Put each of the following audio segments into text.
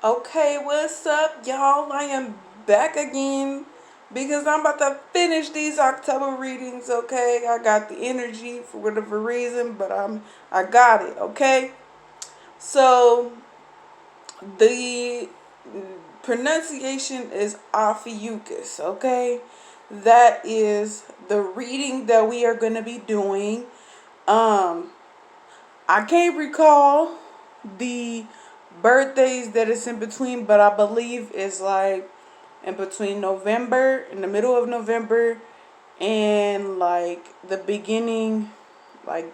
Okay, what's up, y'all? I am back again because I'm about to finish these October readings. Okay, I got the energy for whatever reason, but I got it. Okay, so the pronunciation is Ophiuchus. Okay, that is the reading that we are gonna be doing. Um, I can't recall the birthdays that it's in between, but I believe it's like in between November, in the middle of November, and like the beginning, like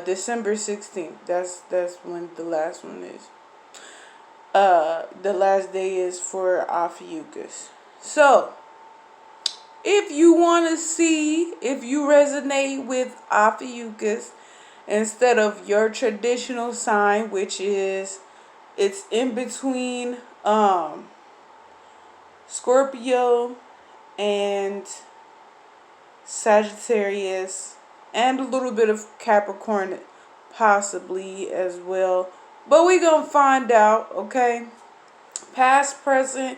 December 16th. That's when the last one is. The last day is for Ophiuchus. So if you want to see if you resonate with Ophiuchus instead of your traditional sign, which is it's in between Scorpio and Sagittarius and a little bit of Capricorn possibly as well. But we gonna find out, okay? Past, present,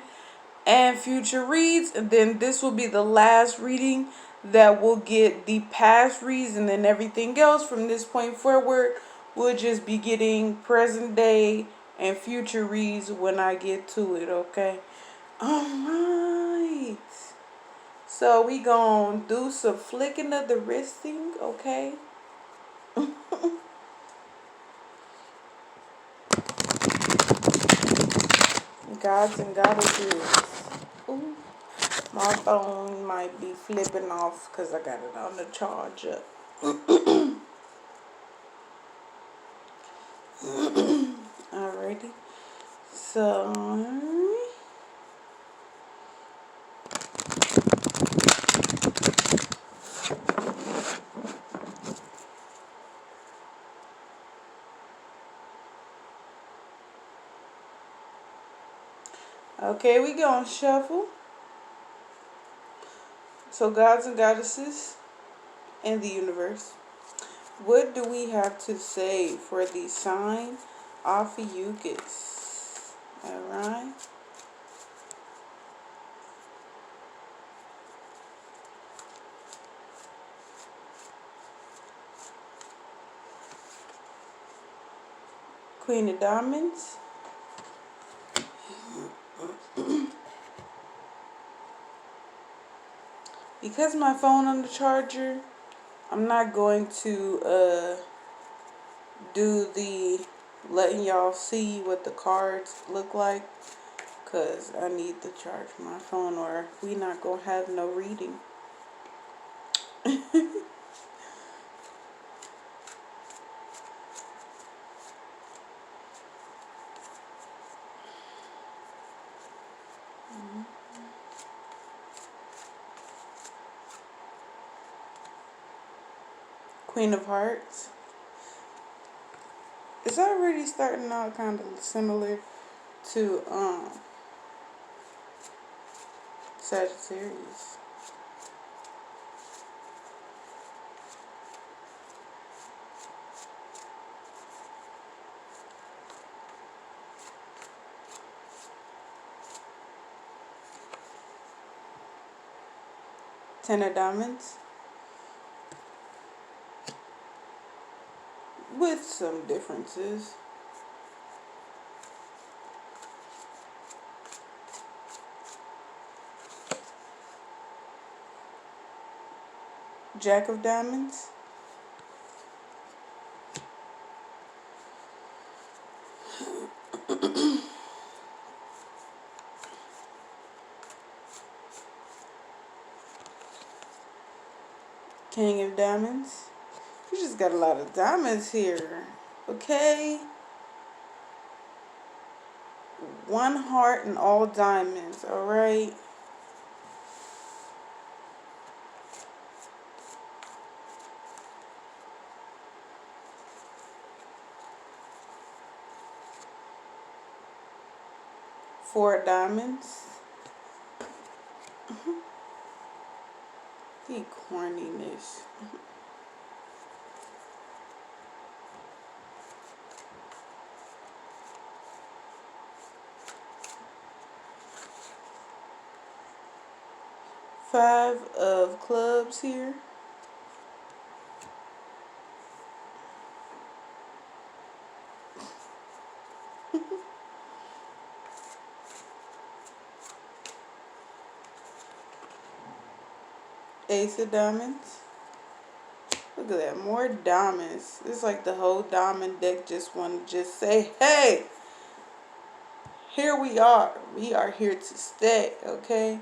and future reads, and then this will be the last reading that will get the past reads, and then everything else from this point forward will just be getting present day and future reads when I get to it, okay? Alright. So we gonna do some flicking of the wristing, okay? Gods and goddesses. Ooh. My phone might be flipping off because I got it on the charger. Alrighty. So, okay, we gonna shuffle. So, gods and goddesses and the universe. What do we have to say for the sign Ophiuchus? Alright. Queen of Diamonds. Because my phone on the charger, I'm not going to do the letting y'all see what the cards look like, because I need to charge my phone or we not going to have no reading. Queen of Hearts. It's already starting out kind of similar to Sagittarius. Ten of Diamonds. With some differences. Jack of Diamonds. King of Diamonds. You just got a lot of diamonds here. Okay. One heart and all diamonds. Alright. Four diamonds. The corniness. Five of clubs here. Ace of diamonds. Look at that, more diamonds. It's like the whole diamond deck just want to just say, hey, here we are. We are here to stay, okay?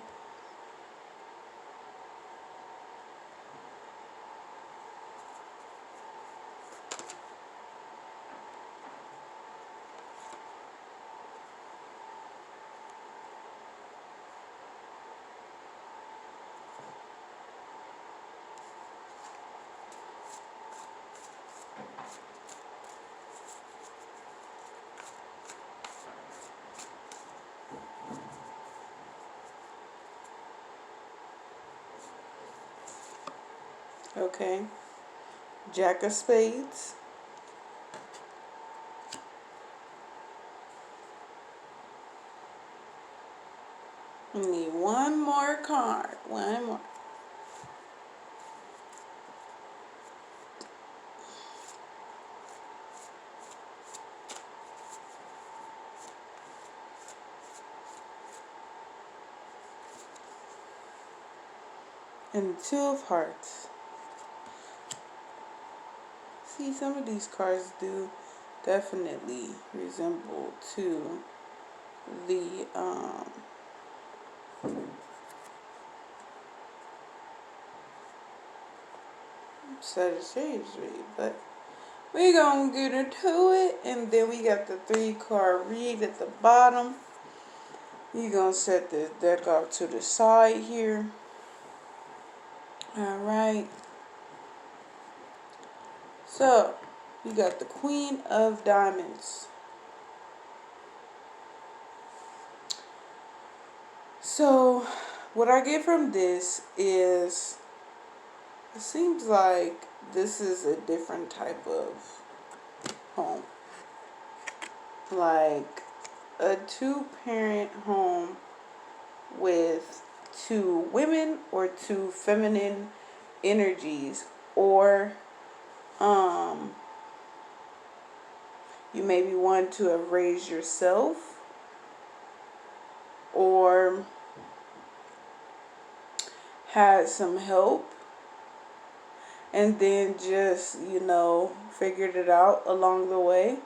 Okay. Jack of spades. We need one more card. One more. And two of hearts. See, some of these cards do definitely resemble to the Sagittarius read, but we're gonna get into it. And then we got the 3-card read at the bottom. You're gonna set this deck off to the side here. Alright. So, you got the Queen of Diamonds. So, what I get from this is, it seems like this is a different type of home. Like a 2-parent home with 2 women or 2 feminine energies, or you maybe want to have raised yourself, or had some help and then just, figured it out along the way.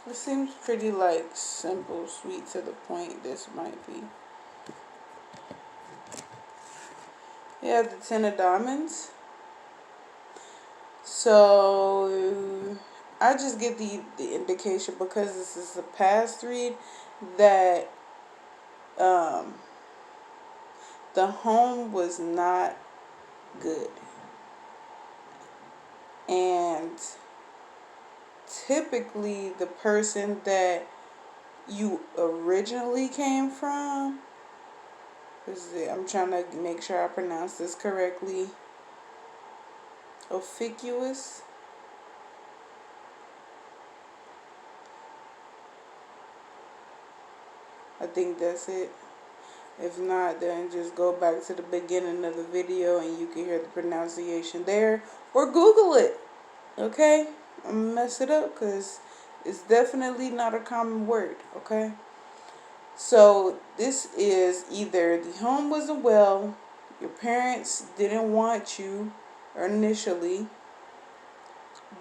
It seems pretty simple, sweet, to the point. This might be. Yeah, the 10 of diamonds. So I just get the indication, because this is a past read, that the home was not good. And typically the person that you originally came from, I'm trying to make sure I pronounce this correctly, Ophiuchus. I think that's it. If not, then just go back to the beginning of the video and you can hear the pronunciation there, or Google it. Okay? I'm gonna mess it up because it's definitely not a common word. Okay? So this is either the home wasn't well, your parents didn't want you initially,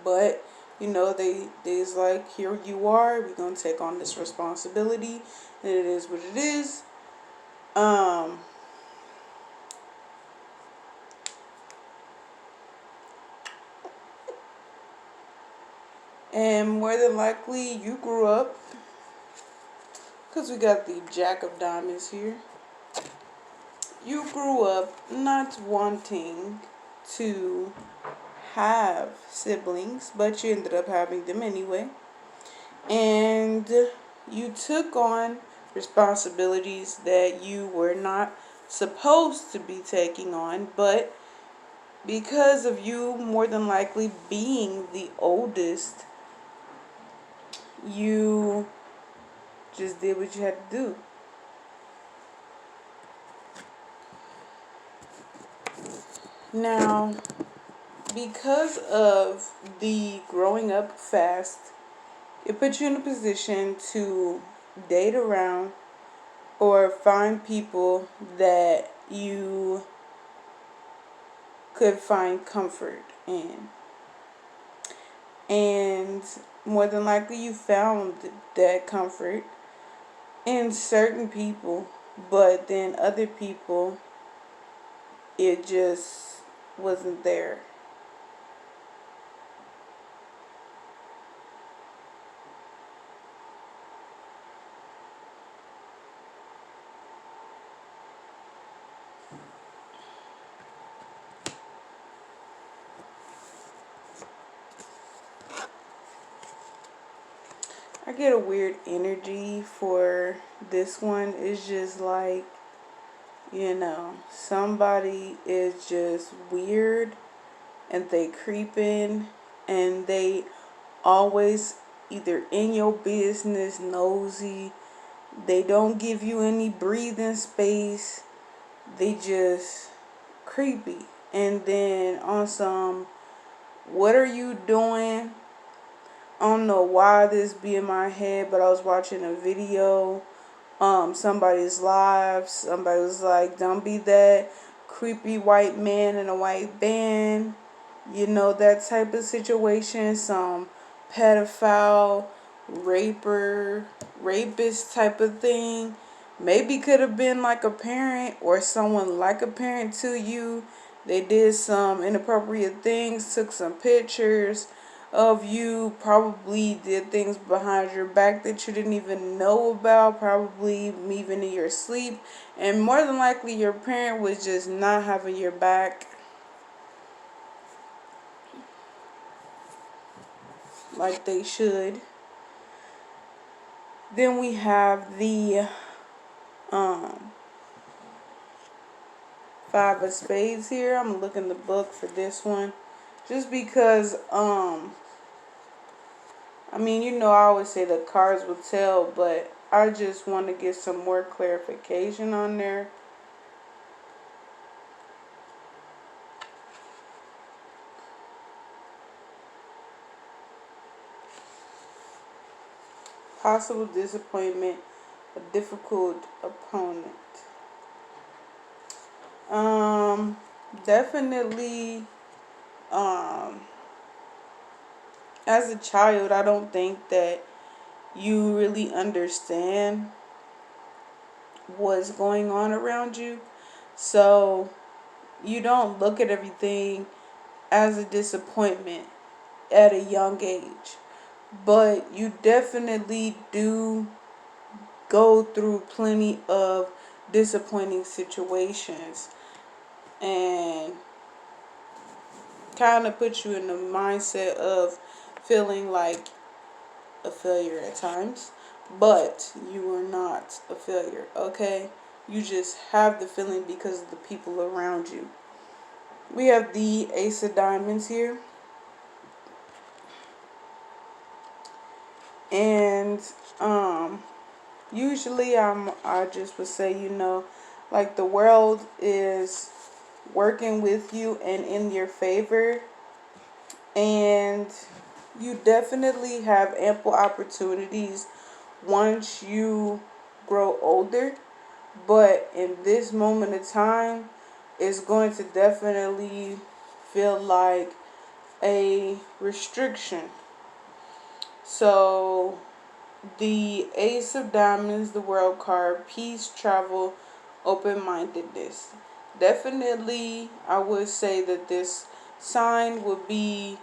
but they's like, here you are, we're gonna take on this responsibility, and it is what it is. And more than likely you grew up, because we got the Jack of Diamonds here. You grew up not wanting to have siblings, but you ended up having them anyway. And you took on responsibilities that you were not supposed to be taking on, but because of you more than likely being the oldest, you just did what you had to do. Now, because of the growing up fast, it puts you in a position to date around or find people that you could find comfort in. And more than likely, you found that comfort in certain people, but then other people, it just wasn't there. I get a weird energy for this one. It's just like, somebody is just weird and they creeping and they always either in your business, nosy. They don't give you any breathing space. They just creepy. And then on some, what are you doing? I don't know why this be in my head, but I was watching a video, somebody's live. Somebody was like, don't be that creepy white man in a white band. That type of situation. Some pedophile, rapist type of thing. Maybe could have been like a parent or someone like a parent to you. They did some inappropriate things, took some pictures of you, probably did things behind your back that you didn't even know about, probably even in your sleep. And more than likely, your parent was just not having your back like they should. Then we have the um, Five of Spades here. I'm looking the book for this one. Just because, I always say the cards will tell, but I just want to get some more clarification on there. Possible disappointment, a difficult opponent. Definitely, um, as a child, I don't think that you really understand what's going on around you. So you don't look at everything as a disappointment at a young age. But you definitely do go through plenty of disappointing situations and kind of put you in the mindset of feeling like a failure at times. But you are not a failure, okay? You just have the feeling because of the people around you. We have the Ace of Diamonds here. And usually I just would say, like the world is working with you and in your favor, and you definitely have ample opportunities once you grow older. But in this moment of time, it's going to definitely feel like a restriction. So the Ace of Diamonds, the World card, peace, travel, open-mindedness. Definitely, I would say that this sign would be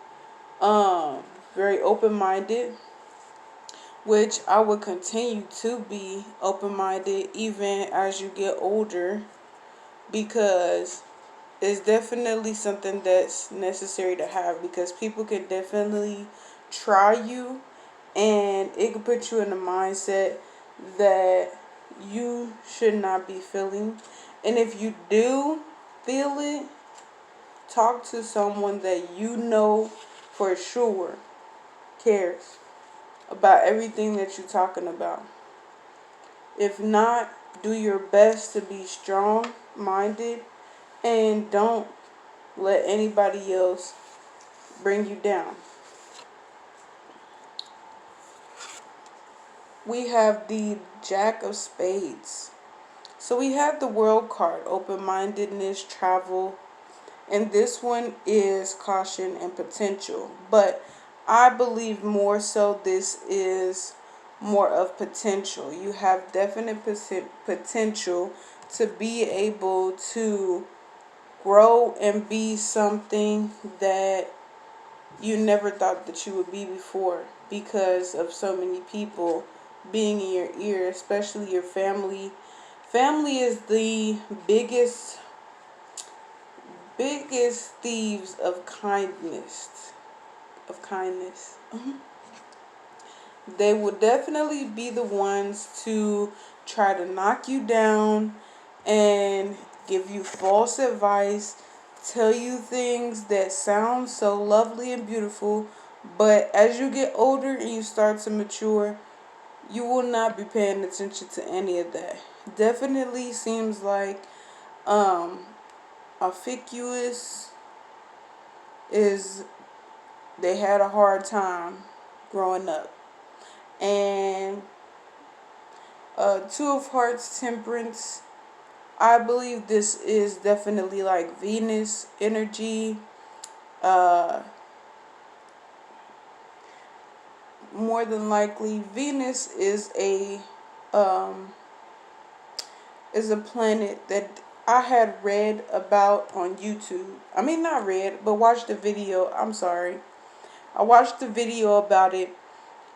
very open-minded, which I would continue to be open-minded even as you get older, because it's definitely something that's necessary to have, because people can definitely try you and it can put you in a mindset that you should not be feeling. And if you do feel it, talk to someone that you know for sure cares. about everything that you're talking about. If not, do your best to be strong minded and don't let anybody else bring you down. We have the Jack of Spades. So we have the World card, open mindedness, travel, and this one is caution and potential. But I believe more so this is more of potential. You have definite potential to be able to grow and be something that you never thought that you would be before because of so many people being in your ear, especially your family. Family is the biggest thieves of kindness. They will definitely be the ones to try to knock you down and give you false advice, tell you things that sound so lovely and beautiful, but as you get older and you start to mature, you will not be paying attention to any of that. Definitely seems like um Ophiuchus is they had a hard time growing up. And Two of Hearts, Temperance. I believe this is definitely like Venus energy. Uh, More than likely, Venus um, is a planet that I had read about on YouTube. I mean, not read, but watched the video. I'm sorry. I watched the video about it,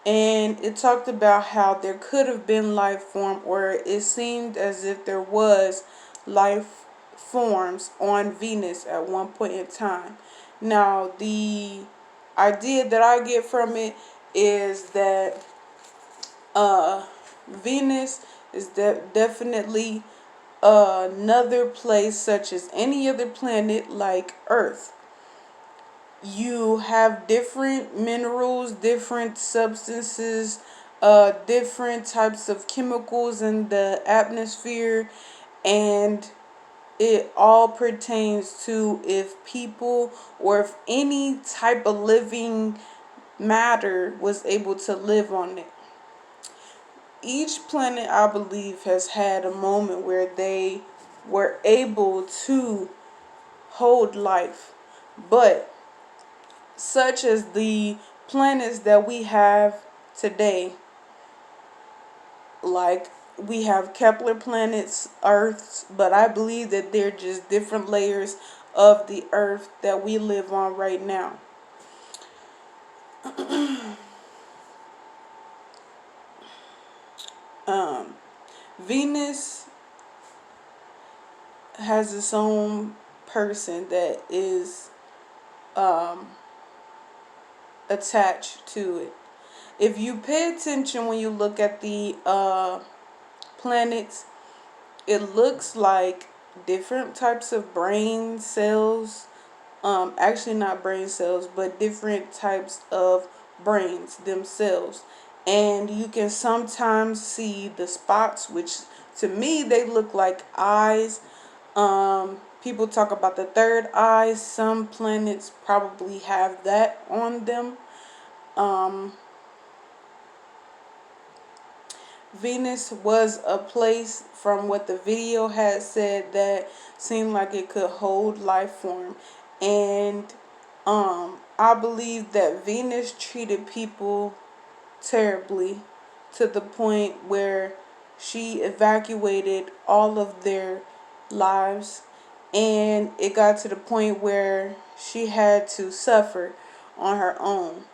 and it talked about how there could have been life form, or it seemed as if there was life forms on Venus at one point in time. Now, the idea that I get from it is that Venus is definitely another place such as any other planet like Earth. You have different minerals, different substances, different types of chemicals in the atmosphere, and it all pertains to if people or if any type of living matter was able to live on it. Each planet, I believe, has had a moment where they were able to hold life, but such as the planets that we have today, like we have Kepler planets, Earths, but I believe that they're just different layers of the Earth that we live on right now. um, Venus has its own person that is um, attached to it. If you pay attention when you look at the planets, it looks like different types of brain cells. Actually, not brain cells, but different types of brains themselves. And you can sometimes see the spots, which to me they look like eyes. People talk about the third eye. Some planets probably have that on them. Um, Venus was a place, from what the video had said, that seemed like it could hold life form. And I believe that Venus treated people terribly to the point where she evacuated all of their lives, and it got to the point where she had to suffer on her own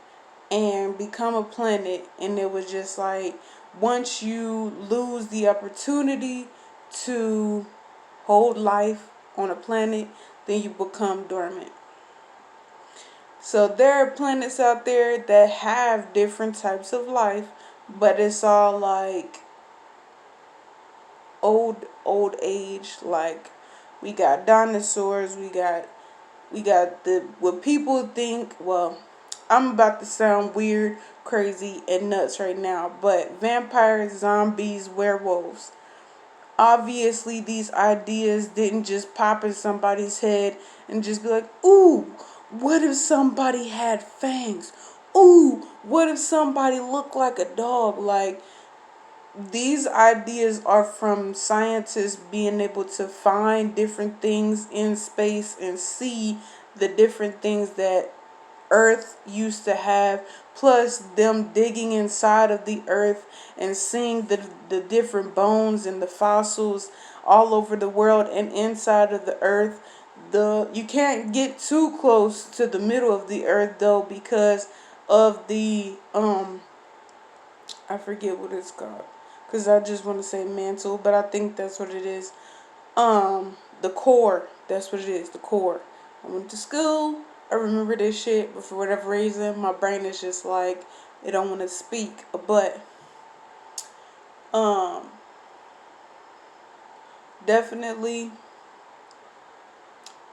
and become a planet. And it was just like, once you lose the opportunity to hold life on a planet, then you become dormant. So there are planets out there that have different types of life, but it's all like old age. Like we got dinosaurs, we got the what people think, well, I'm about to sound weird, crazy and nuts right now. But vampires, zombies, werewolves. Obviously, these ideas didn't just pop in somebody's head and just be like, ooh, what if somebody had fangs? Ooh, what if somebody looked like a dog? Like, these ideas are from scientists being able to find different things in space and see the different things that Earth used to have, plus them digging inside of the Earth and seeing the different bones and the fossils all over the world and inside of the Earth. You can't get too close to the middle of the Earth though, because of the I forget what it's called, because I just want to say mantle, but I think that's what it is. The core. That's what it is. The core. I went to school. I remember this shit, but for whatever reason, my brain is just like it don't want to speak. But um, definitely,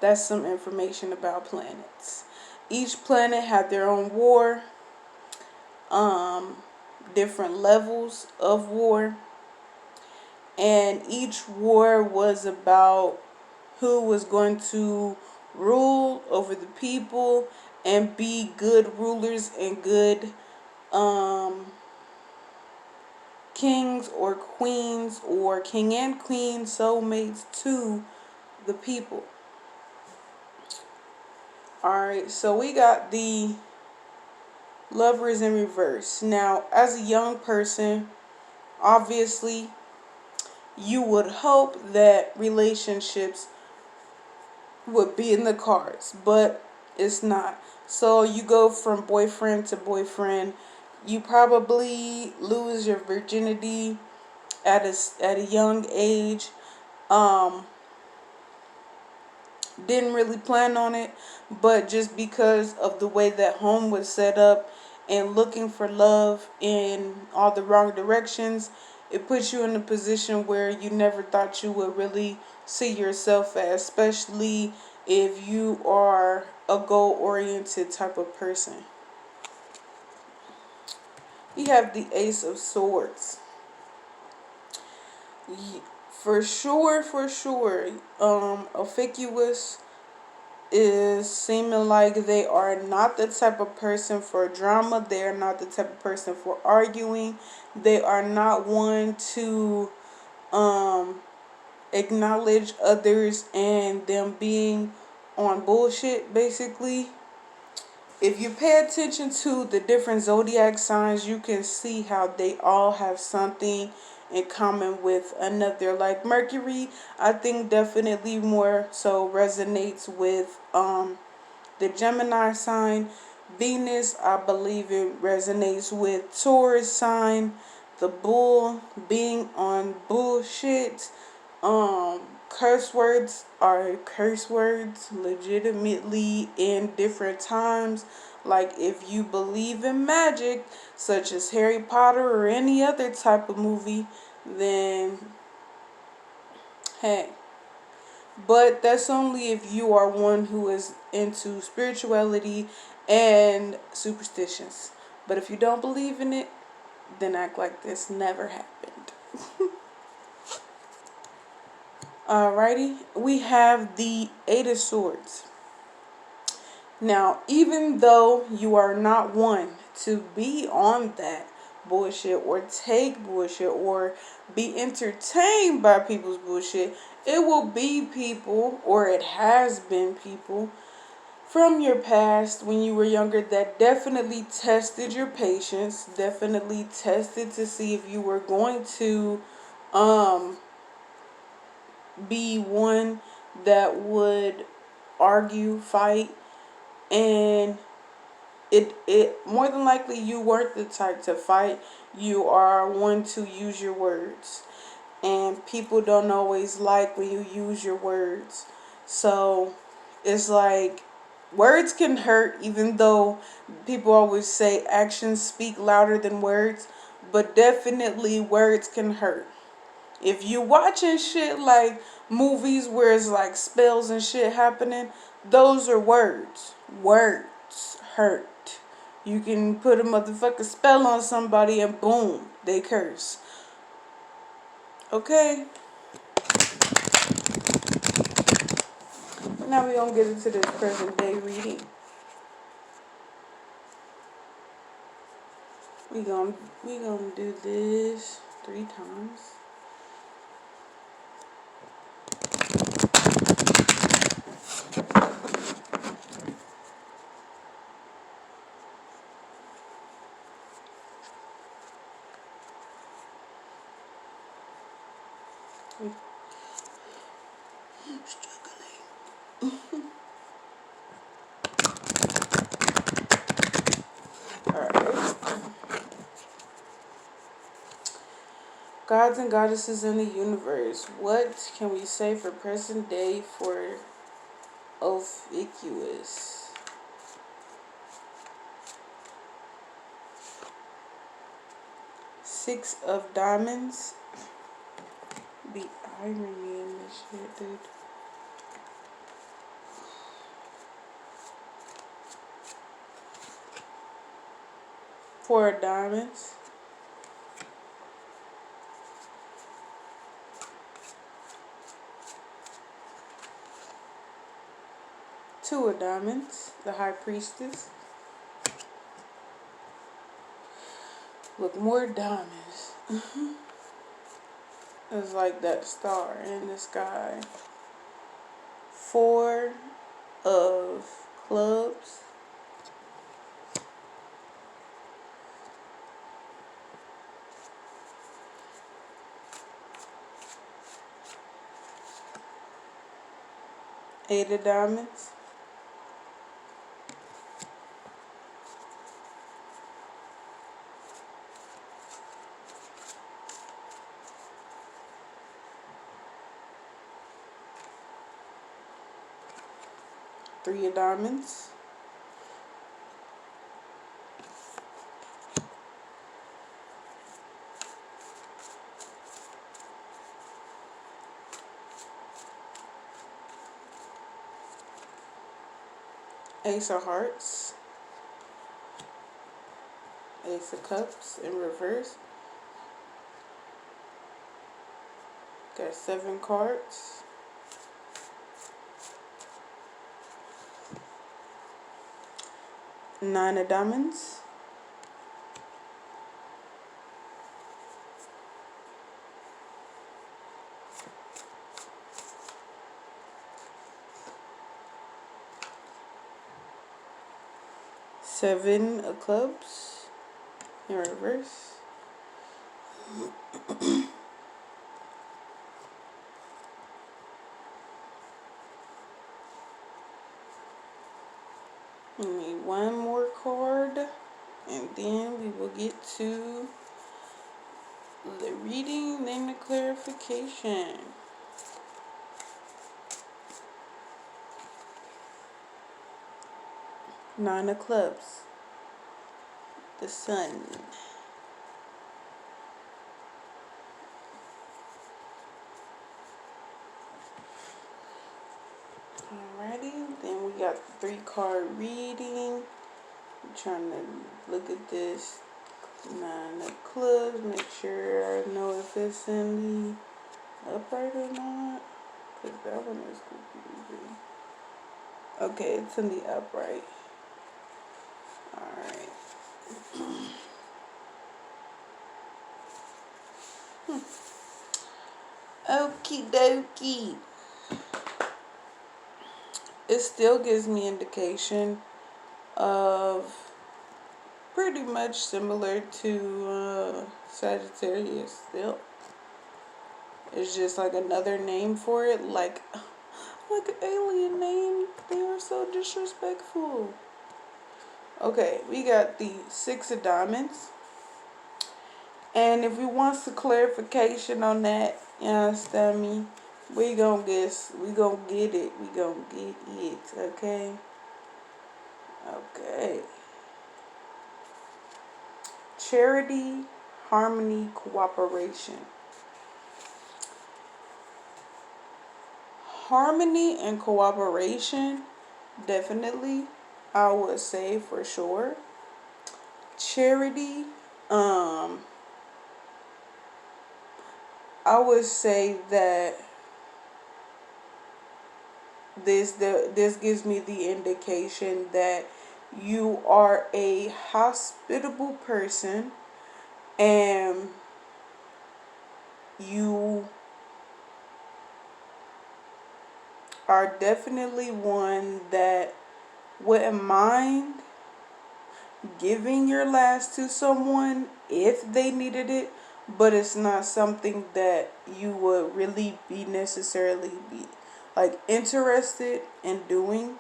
that's some information about planets. Each planet had their own war. Um, different levels of war, and each war was about who was going to rule over the people and be good rulers and good um, kings or queens or king and queen soulmates to the people. Alright, so we got the lovers in reverse. Now, as a young person, obviously, you would hope that relationships would be in the cards, but it's not. So you go from boyfriend to boyfriend. You probably lose your virginity at a young age. Um, didn't really plan on it, but just because of the way that home was set up and looking for love in all the wrong directions, it puts you in a position where you never thought you would really see yourself as, especially if you are a goal-oriented type of person. You have the Ace of Swords. For sure, Ophiuchus is seeming like they are not the type of person for drama. They are not the type of person for arguing. They are not one to acknowledge others and them being on bullshit, basically. If you pay attention to the different zodiac signs, you can see how they all have something in common with another. Like Mercury, I think definitely more so resonates with the Gemini sign. Venus, I believe it resonates with Taurus sign. The bull being on bullshit. Curse words are curse words legitimately in different times. Like if you believe in magic, such as Harry Potter or any other type of movie, then hey. But that's only if you are one who is into spirituality and superstitions. But if you don't believe in it, then act like this never happened. Alrighty, we have the Eight of Swords. Now, even though you are not one to be on that bullshit or take bullshit or be entertained by people's bullshit, it will be people, or it has been people from your past when you were younger that definitely tested your patience, definitely tested to see if you were going to be one that would argue, fight, and it more than likely you weren't the type to fight. You are one to use your words, and people don't always like when you use your words. So it's like words can hurt, even though people always say actions speak louder than words, but definitely words can hurt. If you watching shit like movies where it's like spells and shit happening, those are words. Words hurt. You can put a motherfucking spell on somebody and boom, they curse. Okay? Now we gonna get into this present day reading. We gonna do this 3 times. I'm struggling. Alright. Gods and goddesses in the universe. What can we say for present day for Ophiuchus? Six of diamonds. The irony in this shit, dude. Four of diamonds. Two of diamonds. The high priestess. Look, more diamonds. It's like that star in the sky. Four of clubs. Eight of diamonds. Three of diamonds. Ace of hearts. Ace of cups in reverse. Got 7 cards. Nine of diamonds. Seven of clubs in reverse. We need one more card, and then we will get to the reading and the clarification. Nine of clubs. The sun. Alrighty, then we got the 3-card reading. I'm trying to look at this 9 of clubs, make sure I know if it's in the upright or not, because that one is confusing. Okay, it's in the upright. Alright. Okie dokie. It still gives me indication of pretty much similar to Sagittarius still. It's just like another name for it, like an alien name. They are so disrespectful. Okay, we got the 6 of diamonds. And if you want some clarification on that, you understand me? We gonna get it. We gonna get it. Okay. Okay. Charity, harmony, cooperation. Harmony and cooperation, definitely, I would say for sure. charity, um, I would say that this gives me the indication that you are a hospitable person, and you are definitely one that wouldn't mind giving your last to someone if they needed it, but it's not something that you would really be necessarily be like interested in doing.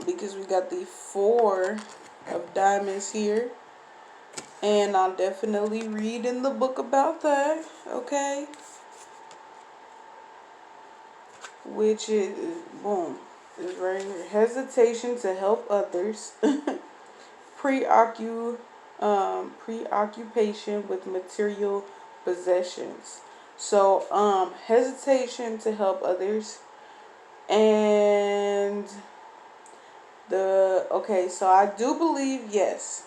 Because we got the four of diamonds here, and I'll definitely read in the book about that. Okay, which is boom, is right here. Hesitation to help others. Preoccupation with material possessions. So hesitation to help others, and so I do believe, yes,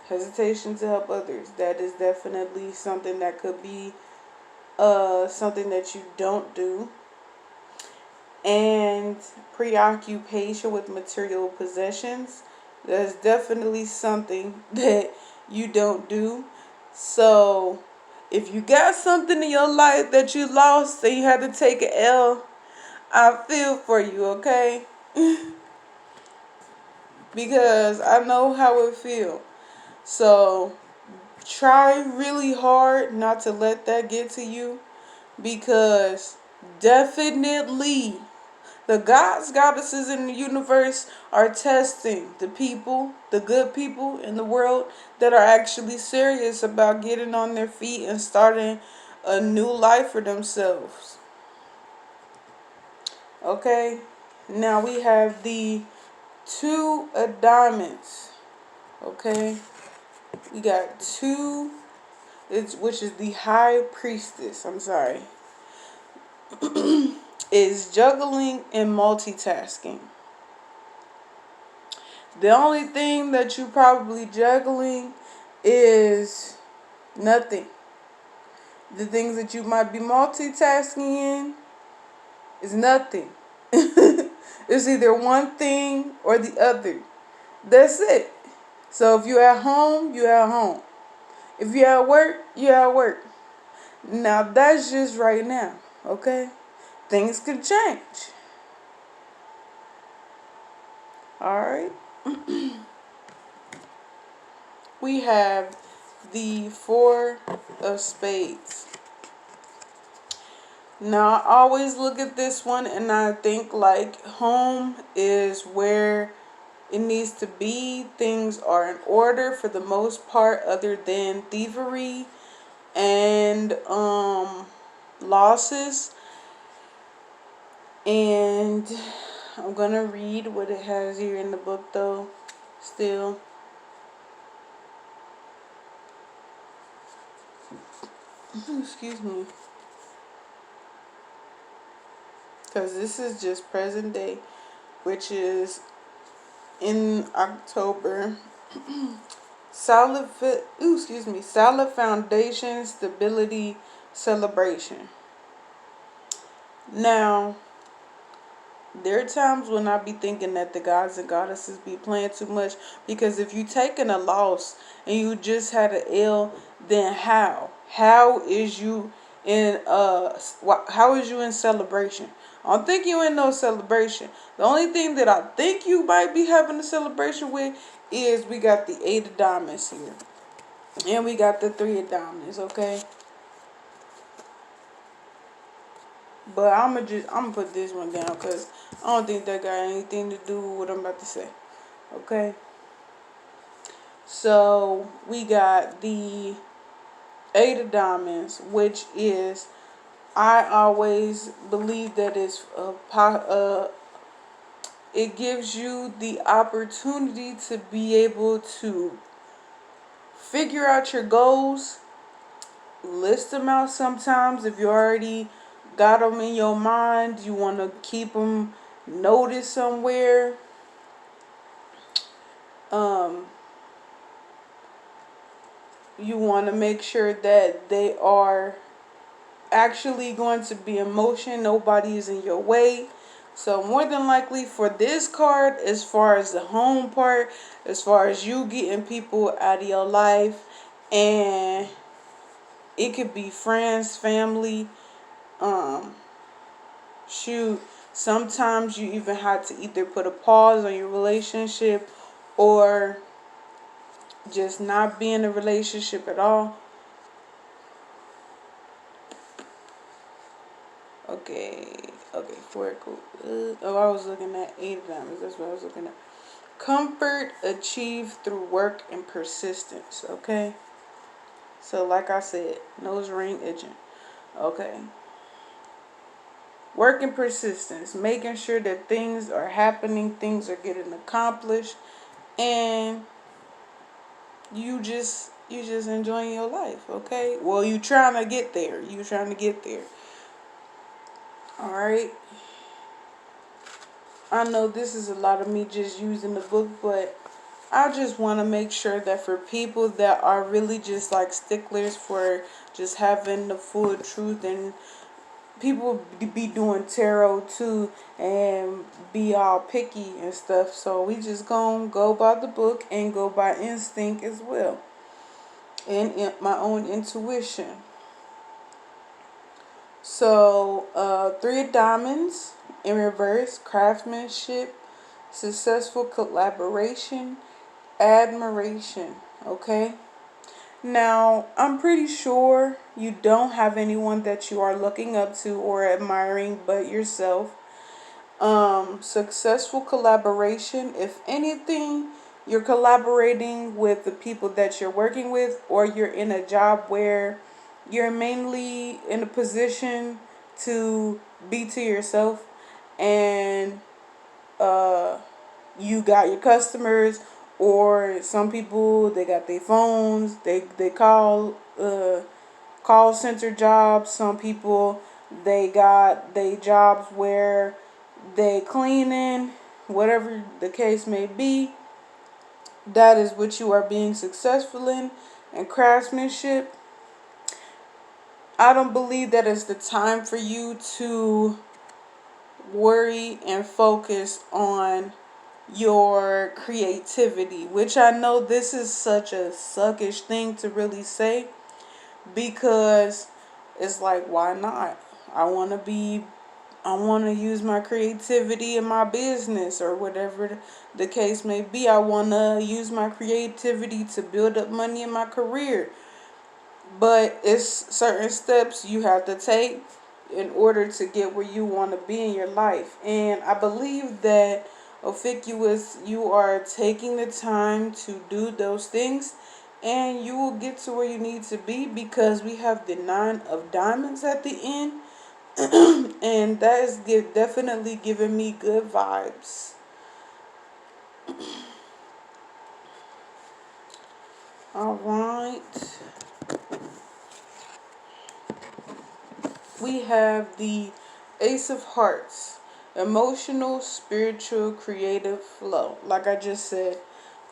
hesitation to help others. That is definitely something that could be something that you don't do. And preoccupation with material possessions, that's definitely something that you don't do. So if you got something in your life that you lost and you had to take an L, I feel for you, okay? Because I know how it feels. So try really hard not to let that get to you, because definitely the gods, goddesses in the universe are testing the people, the good people in the world that are actually serious about getting on their feet and starting a new life for themselves. Okay? Now we have the two of diamonds. Okay? We got two, which is the high priestess. I'm sorry. Is juggling and multitasking. The only thing that you probably juggling is nothing. The things that you might be multitasking in is nothing. It's either one thing or the other. That's it. So if you're at home, you're at home. If you're at work, you're at work. Now that's just right now, okay? Things could change. Alright? We have the four of spades. Now I always look at this one and I think like home is where it needs to be. Things are in order for the most part, other than thievery and losses. And I'm gonna read what it has here in the book though still. Excuse me. Because this is just present day, which is in October. Solid foundation, stability, celebration. Now, there are times when I be thinking that the gods and goddesses be playing too much, because if you taking a loss and you just had an L, then how is you in celebration? I don't think you in no celebration. The only thing that I think you might be having a celebration with is we got the 8 of diamonds here, and we got the 3 of diamonds. Okay. But I'm gonna put this one down because I don't think that got anything to do with what I'm about to say. Okay. So we got the 8 of diamonds, which is, I always believe that it gives you the opportunity to be able to figure out your goals, list them out sometimes. If you already got them in your mind, you want to keep them noted somewhere. Um, you want to make sure that they are actually going to be in motion. Nobody is in your way. So more than likely for this card, as far as the home part, as far as you getting people out of your life, and it could be friends, family, um, shoot, sometimes you even have to either put a pause on your relationship or just not be in a relationship at all. Okay, okay, cool. I was looking at 8 of diamonds. That's what I was looking at. Comfort achieved through work and persistence. Okay, so like I said, nose ring itching. Okay, work and persistence, making sure that things are happening, things are getting accomplished, and you just enjoying your life. Okay, well, you trying to get there. You trying to get there. All right. I know this is a lot of me just using the book, but I just want to make sure that for people that are really just like sticklers for just having the full truth, and people be doing tarot too and be all picky and stuff. So we just gonna go by the book and go by instinct as well, and my own intuition. So 3 of diamonds in reverse: craftsmanship, successful collaboration, admiration. Okay, now I'm pretty sure you don't have anyone that you are looking up to or admiring but yourself. Successful collaboration, if anything, you're collaborating with the people that you're working with, or you're in a job where you're mainly in a position to be to yourself, and uh you got your customers, or some people, they got their phones, they call center jobs. Some people, they got they jobs where they cleaning, whatever the case may be. That is what you are being successful in. And craftsmanship, I don't believe that is the time for you to worry and focus on your creativity, which I know this is such a suckish thing to really say, because it's like, why not? I want to use my creativity in my business, or whatever the case may be. I want to use my creativity to build up money in my career. But it's certain steps you have to take in order to get where you want to be in your life. And I believe that, Ophiuchus, you are taking the time to do those things, and you will get to where you need to be, because we have the 9 of diamonds at the end. And that is definitely giving me good vibes. All right. We have the Ace of Hearts. Emotional, spiritual, creative flow. Like I just said,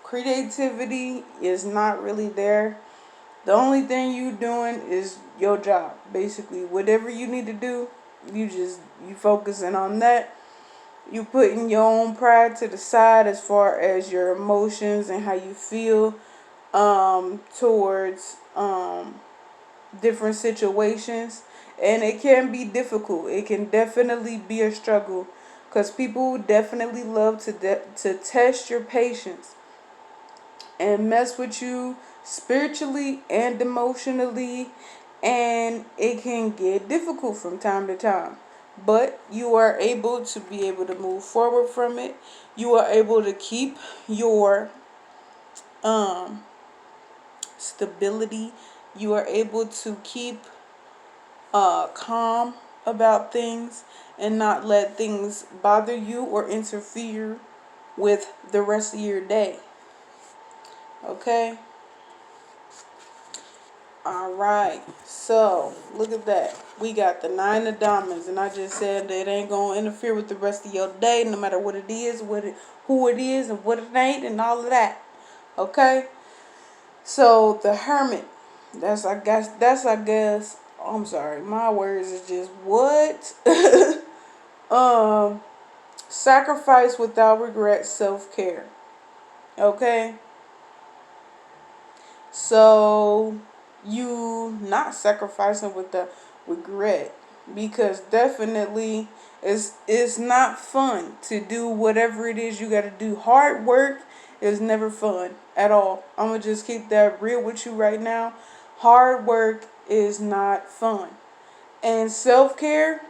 creativity is not really there. The only thing you doing is your job. Basically, whatever you need to do, you focusing on that. You putting your own pride to the side as far as your emotions and how you feel towards different situations. And it can be difficult. It can definitely be a struggle, because people definitely love to test your patience and mess with you spiritually and emotionally, and it can get difficult from time to time. But you are able to be able to move forward from it. You are able to keep your um stability. You are able to keep calm about things, and not let things bother you or interfere with the rest of your day. Okay? Alright. So, look at that. We got the 9 of diamonds, and I just said that it ain't going to interfere with the rest of your day, no matter what it is, who it is, and what it ain't, and all of that. Okay? So the hermit, that's I guess I'm sorry, my words is just what? um Sacrifice without regret, self-care. Okay? So you not sacrificing with the regret, because definitely it's not fun to do whatever it is you got to do. Hard work is never fun at all. I'm gonna just keep that real with you right now. Hard work is not fun. And self-care,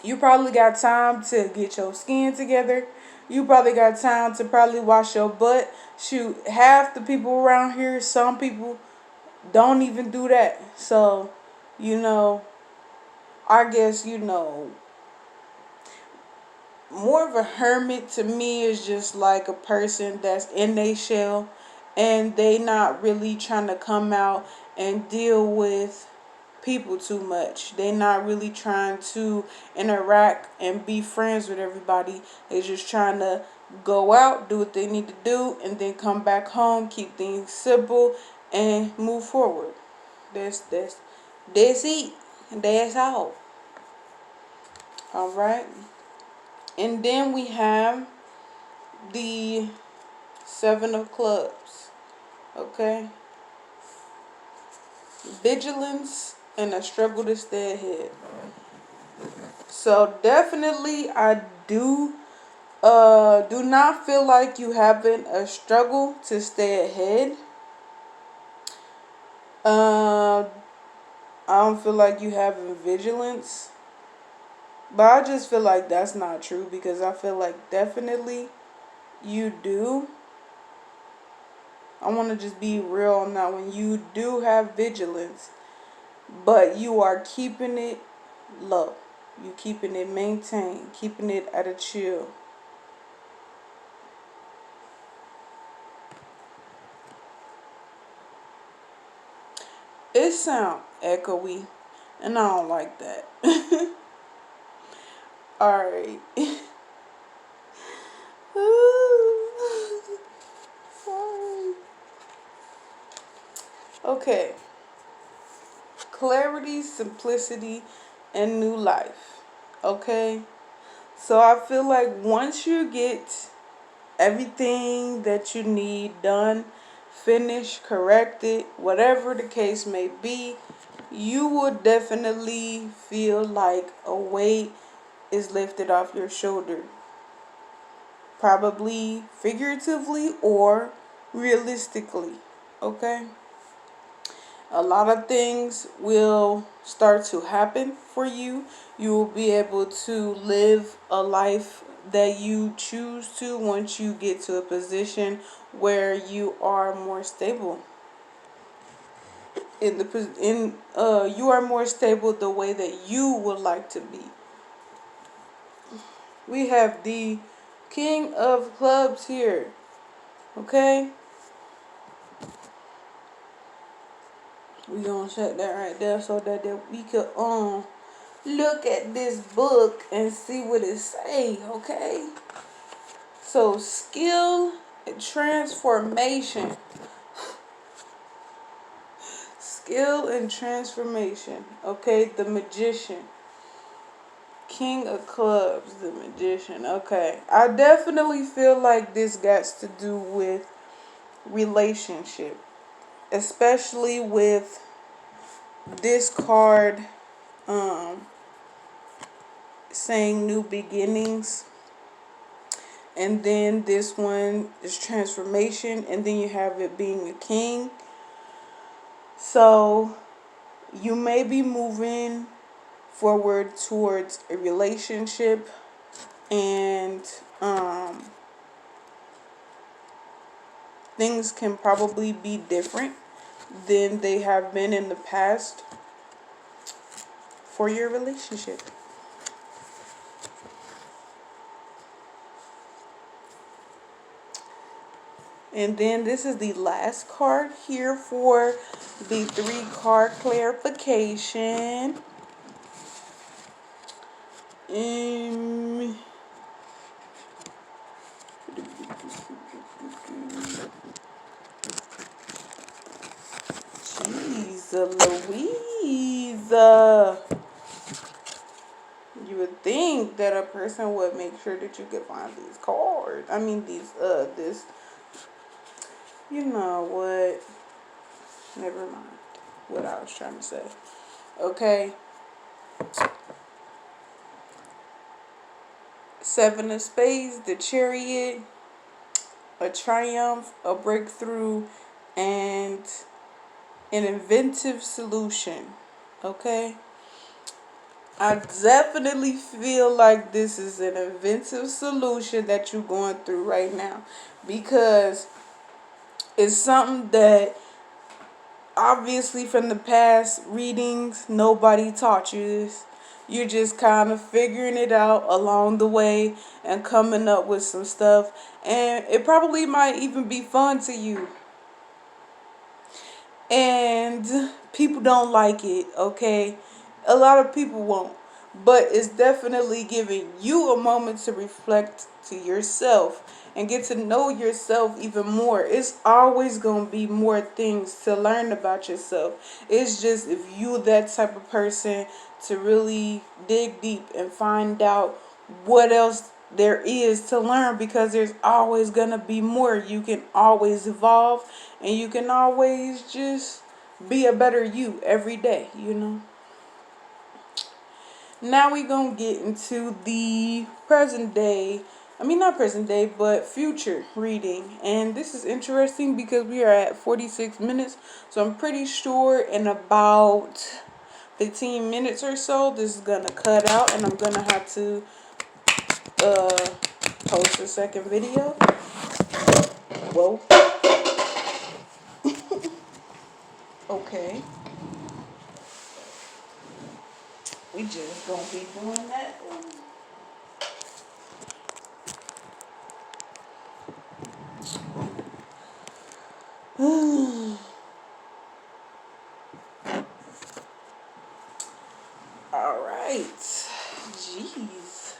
you probably got time to get your skin together. You probably got time to probably wash your butt. Shoot, half the people around here, some people don't even do that. So, you know, I guess, more of a hermit to me is just like a person that's in their shell, and they not really trying to come out and deal with people too much. They not really trying to interact and be friends with everybody. They just trying to go out, do what they need to do, and then come back home, keep things simple, and move forward. That's it. That's all. All right. And then we have the Seven of Clubs. Okay. Vigilance and a struggle to stay ahead. So definitely I do not feel like you having a struggle to stay ahead. Uh I don't feel like you having vigilance. But I just feel like that's not true, because I feel like definitely you do. I want to just be real on that one. You do have vigilance, but you are keeping it low. You keeping it maintained, keeping it at a chill. It sound echoey, and I don't like that. All right. Sorry. Okay. Clarity, simplicity, and new life. Okay. So I feel like once you get everything that you need done, finished, corrected, whatever the case may be, you will definitely feel like a weight is lifted off your shoulder. Probably figuratively or realistically. Okay? A lot of things will start to happen for you. You will be able to live a life that you choose to once you get to a position where you are more stable. You are more stable the way that you would like to be. We have the King of Clubs here. Okay? We gonna set that right there so that we could look at this book and see what it say. Okay? So skill and transformation. Skill and transformation. Okay, the magician. King of Clubs, the magician. Okay. I definitely feel like this got to do with relationship. Especially with this card saying new beginnings. And then this one is transformation. And then you have it being a king. So you may be moving forward towards a relationship, and things can probably be different than they have been in the past for your relationship. And then this is the last card here for the 3 card clarification. Um, Louise. You would think that a person would make sure that you could find these cards. I mean, this, you know what? Never mind what I was trying to say. Okay. Seven of Spades, the Chariot, a triumph, a breakthrough, and an inventive solution. Okay? I definitely feel like this is an inventive solution that you're going through right now, because it's something that obviously from the past readings nobody taught you this. You're just kind of figuring it out along the way and coming up with some stuff, and it probably might even be fun to you. And people don't like it, okay? A lot of people won't. But it's definitely giving you a moment to reflect to yourself and get to know yourself even more. It's always going to be more things to learn about yourself. It's just if you that type of person to really dig deep and find out what else there is to learn, because there's always going to be more. You can always evolve, and you can always just be a better you every day, you know. Now we gonna get into the present day, I mean not present day, but future reading. And this is interesting because we are at 46 minutes, so I'm pretty sure in about 15 minutes or so this is gonna cut out, and I'm gonna have to post a second video. Whoa. Okay. We just gonna be doing that. All right. Jeez.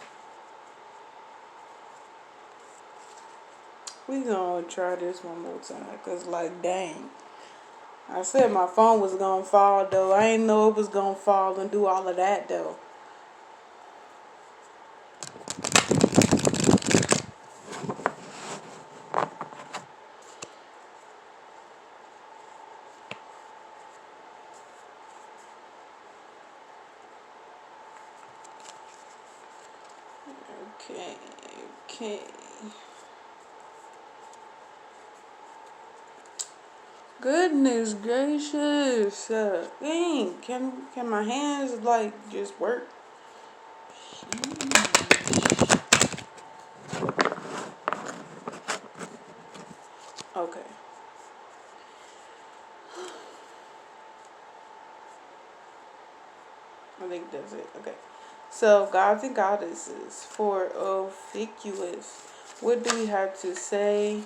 We gonna try this one more time, cause like dang. I said my phone was gonna fall though. I didn't know it was gonna fall and do all of that though. Okay, okay. Goodness gracious. Dang, can my hands like just work? Okay. I think that's it. Okay. So, gods and goddesses for Ophiuchus. What do we have to say?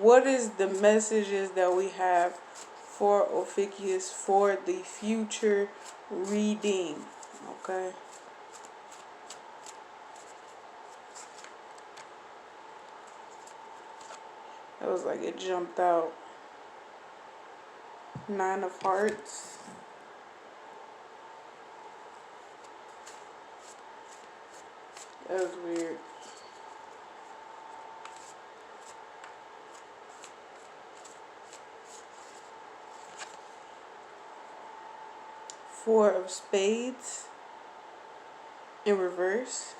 What is the messages that we have for Ophiuchus for the future reading? Okay. That was like it jumped out. Nine of Hearts. That was weird. Four of Spades in reverse.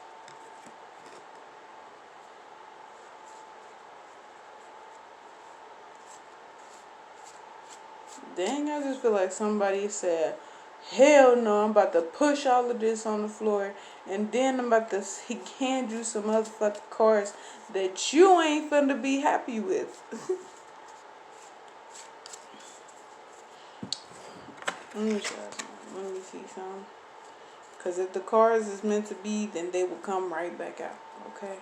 Dang, I just feel like somebody said, hell no, I'm about to push all of this on the floor, and then I'm about to hand you some motherfucking cards that you ain't finna be happy with. Let me try some. Let me see some. Because if the cards is meant to be, then they will come right back out. Okay?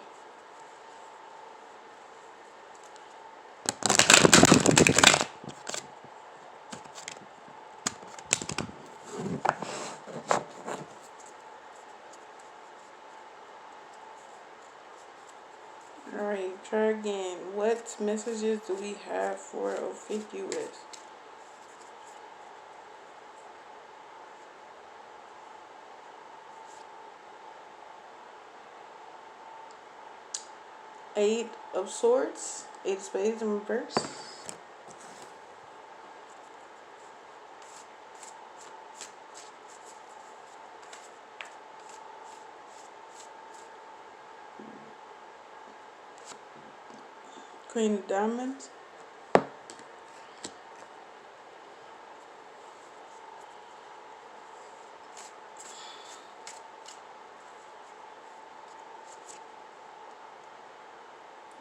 Alright, try again. What messages do we have for Ophiuchus? Eight of Swords, Eight of Spades in reverse. Queen of Diamonds.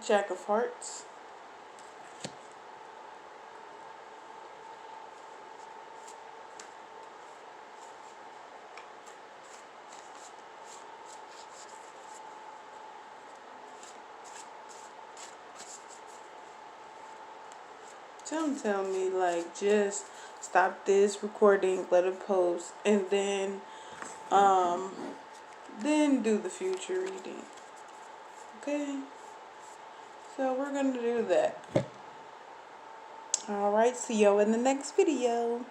Jack of Hearts. Don't tell me like just stop this recording, let it post, and then do the future reading. Okay? So we're gonna do that. Alright, see y'all in the next video.